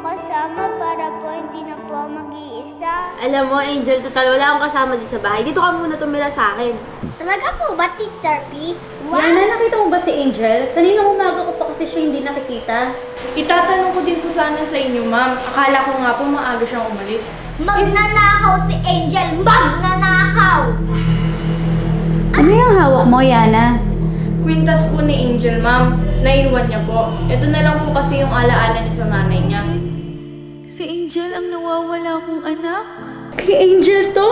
kasama para po hindi na po mag-iisa. Alam mo, Angel, total wala akong kasama dito sa bahay. Dito ka muna tumira sa akin. Talaga po ba, Teacher P? Wow. Yana, nakita mo ba si Angel? Kaninang umaga ko pa kasi siya hindi nakikita. Itatanong ko din po sana sa inyo, ma'am. Akala ko nga po maaga siyang umalis. Magnanakaw si Angel! Magnanakaw! Ano yung hawak mo, Yana? Kwintas po ni Angel, ma'am. Naiwan niya po. Ito na lang po kasi yung alaala niya sa nanay niya. Si Angel ang nawawala kong anak. Kay Angel to?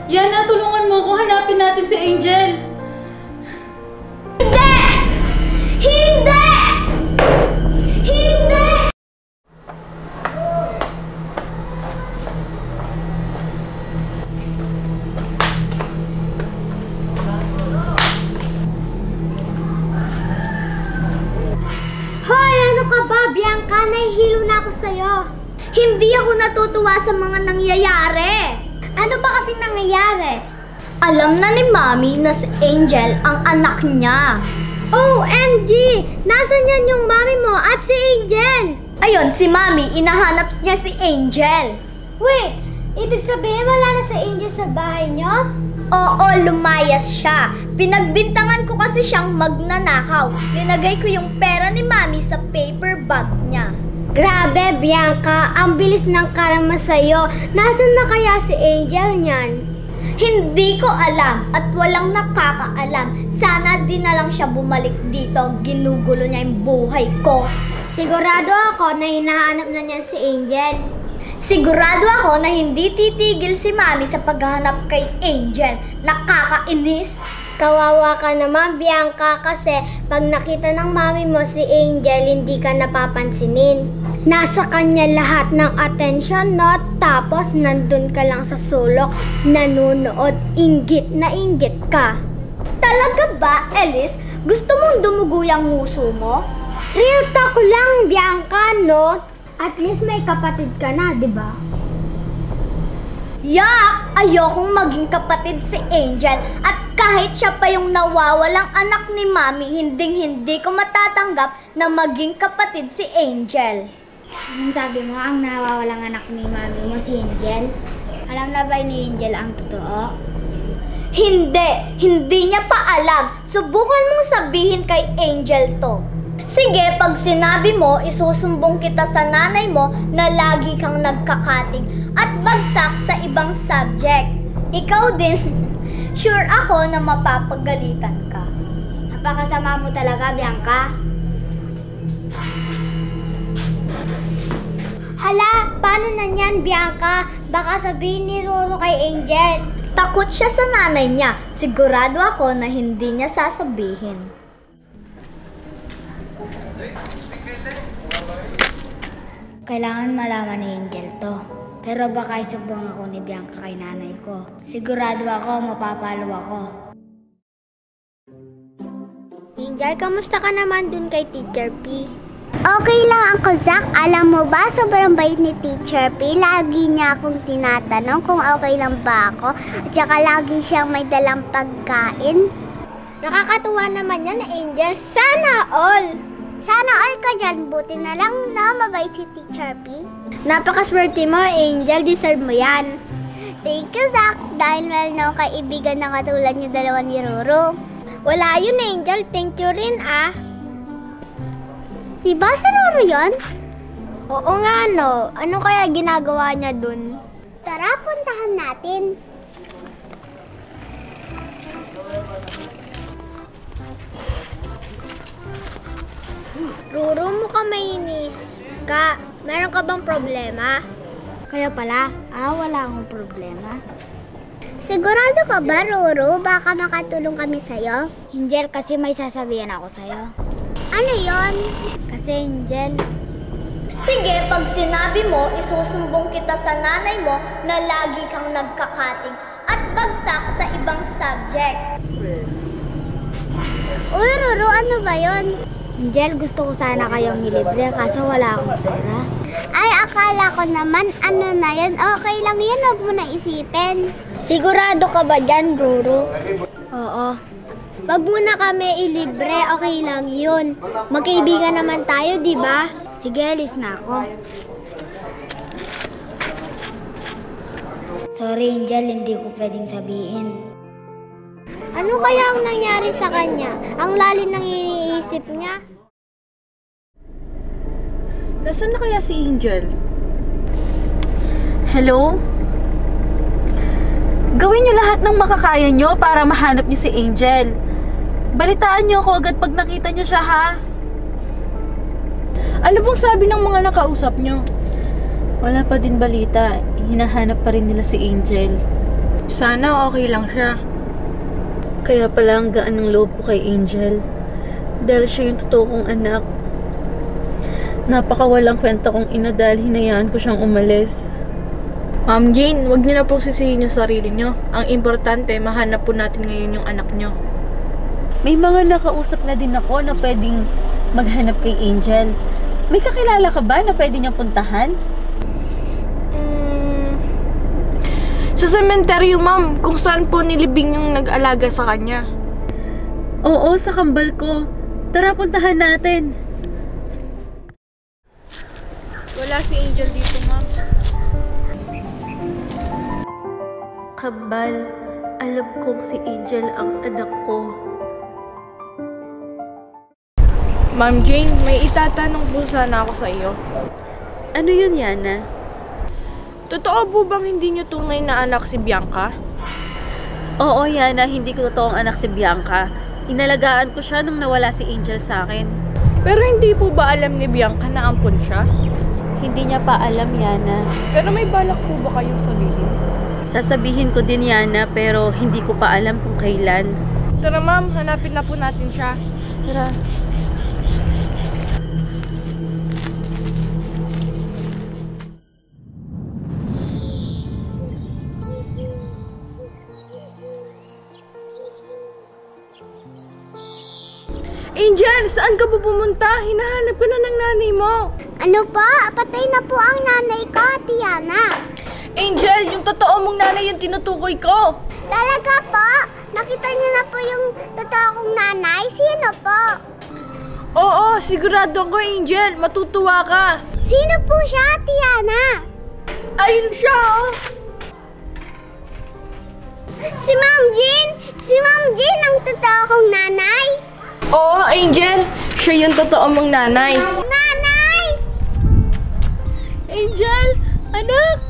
Yana, tulungan mo ako. Hanapin natin si Angel. Hindi! Hindi! Hindi! Hoy, ano ka ba, Bianca? Nahihilo na ako sa'yo. Hindi ako natutuwa sa mga nangyayari. Ano ba kasing nangyayari? Alam na ni Mami na si Angel ang anak niya. OMG! Nasaan yan yung Mami mo at si Angel? Ayun, si Mami, inahanap niya si Angel. Wait, ibig sabihin wala na si Angel sa bahay niyo? Oo, lumayas siya. Pinagbintangan ko kasi siyang magnanakaw. Linagay ko yung pera ni Mami sa paper bag niya. Grabe, Bianca. Ang bilis ng karama sa'yo. Nasaan na kaya si Angel niyan? Hindi ko alam at walang nakakaalam. Sana din na lang siya bumalik dito. Ginugulo niya yung buhay ko. Sigurado ako na hinahanap na niya si Angel. Sigurado ako na hindi titigil si Mami sa paghahanap kay Angel. Nakakainis. Kawawa ka naman, Bianca, kasi pag nakita ng Mami mo si Angel, hindi ka napapansinin. Nasa kanya lahat ng atensyon, no? Tapos nandun ka lang sa sulok, nanonood, inggit na inggit ka. Talaga ba, Elise? Gusto mong dumugo yung nguso mo? Real talk lang, Bianca, no? At least may kapatid ka na, di ba? Yak! Ayokong maging kapatid si Angel. At kahit siya pa yung nawawalang anak ni Mami, hindi ko matatanggap na maging kapatid si Angel. Anong sabi mo, ang nawawalang anak ni Mami mo si Angel? Alam na ba ni Angel ang totoo? Hindi niya pa alam. Subukan mong sabihin kay Angel to. Sige, pag sinabi mo, isusumbong kita sa nanay mo na lagi kang nagkakating at bagsak sa ibang subject. Ikaw din, sure ako na mapapagalitan ka. Napakasama mo talaga, Bianca. Hala, paano na yan, Bianca? Baka sabihin ni Roro kay Angel. Takot siya sa nanay niya. Sigurado ako na hindi niya sasabihin. Kailangan malaman ni Angel to. Pero baka isubong ako ni Bianca kay nanay ko. Sigurado ako, mapapalo ako. Angel, kamusta ka naman dun kay Teacher P? Okay lang ako, Zach. Alam mo ba, sobrang bait ni Teacher P. Lagi niya akong tinatanong kung okay lang ba ako. At saka lagi siyang may dalang pagkain. Nakakatuwa naman yan, Angel. Sana all! Sana all ka dyan. Buti na lang na mabait si Teacher P. Napakaswerte mo, Angel. Deserve mo yan. Thank you, Zach. Dahil meron akong kaibigan na katulad niyo dalawa ni Roro. Wala yun, Angel. Thank you rin, ah. Diba sa Roro yun? Oo nga, no. Ano kaya ginagawa niya dun? Tara, puntahan natin. Roro, mukhang mainis ka. Meron ka bang problema? Kaya pala, wala akong problema. Sigurado ka ba, Roro? Baka makatulong kami sa'yo? Angel, kasi may sasabihin ako sa'yo. Ano yon? Kasi Angel, sige, pag sinabi mo, isusumbong kita sa nanay mo na lagi kang nagkakating at bagsak sa ibang subject. Uy, Roro, ano ba yon? Angel, gusto ko sana kayong ilibre kaso wala akong pera. Ay, akala ko naman, ano na yun? Okay lang yan, huwag mo na isipin. Sigurado ka ba dyan, Roro? Oo. Wag mo na kami ilibre, okay lang yun. Magkaibigan naman tayo, di ba? Sige, alis na ako. Sorry, Angel, hindi ko pwedeng sabihin. Ano kaya ang nangyari sa kanya? Ang lalim ng iniisip niya. Nasaan na kaya si Angel? Hello? Gawin niyo lahat ng makakaya niyo para mahanap niyo si Angel. Balitaan niyo ako agad pag nakita niyo siya, ha? Ano bang sabi ng mga nakausap niyo? Wala pa din balita. Hinahanap pa rin nila si Angel. Sana okay lang siya. Kaya pala ang gaan ng loob ko kay Angel. Dahil siya yung totoo kong anak. Napakawalang kwenta kong ina dahil hinayaan ko siyang umalis. Ma'am Jane, huwag niyo na pong sisihin yung sarili niyo. Ang importante, mahanap po natin ngayon yung anak niyo. May mga nakausap na din ako na pwedeng maghanap kay Angel. May kakilala ka ba na pwede niyang puntahan? Sa sementeryo, ma'am, kung saan po nilibing yung nag-alaga sa kanya. Oo, sa kambal ko. Tara, puntahan natin. Wala si Angel dito, ma'am. Kambal, alam kong si Angel ang anak ko. Ma'am Jane, may itatanong po sana ako sa iyo. Ano yun, Yana? Totoo po bang hindi niyo tunay na anak si Bianca? Oo, Yana, hindi ko totoong anak si Bianca. Inalagaan ko siya nung nawala si Angel sa akin. Pero hindi po ba alam ni Bianca na ampon siya? Hindi niya pa alam, Yana. Pero may balak po ba kayong sabihin? Sasabihin ko din, Yana, pero hindi ko pa alam kung kailan. Tara ma'am, hanapin na po natin siya. Tara. Angel, saan ka po pumunta? Hinahanap ko na ng nanay mo. Ano pa? Patay na po ang nanay ko, Tiana. Angel, yung totoo mong nanay yung tinutukoy ko. Talaga po? Nakita niyo na po yung totoo kong nanay? Sino po? Oo, sigurado ko, Angel. Matutuwa ka. Sino po siya, Tiana? Ayun siya, oh. Si Ma'am Jean! Si Ma'am Jean ang totoo kong nanay! Oo, Angel. Siya yung totoo mong nanay. Nanay! Angel! Anak!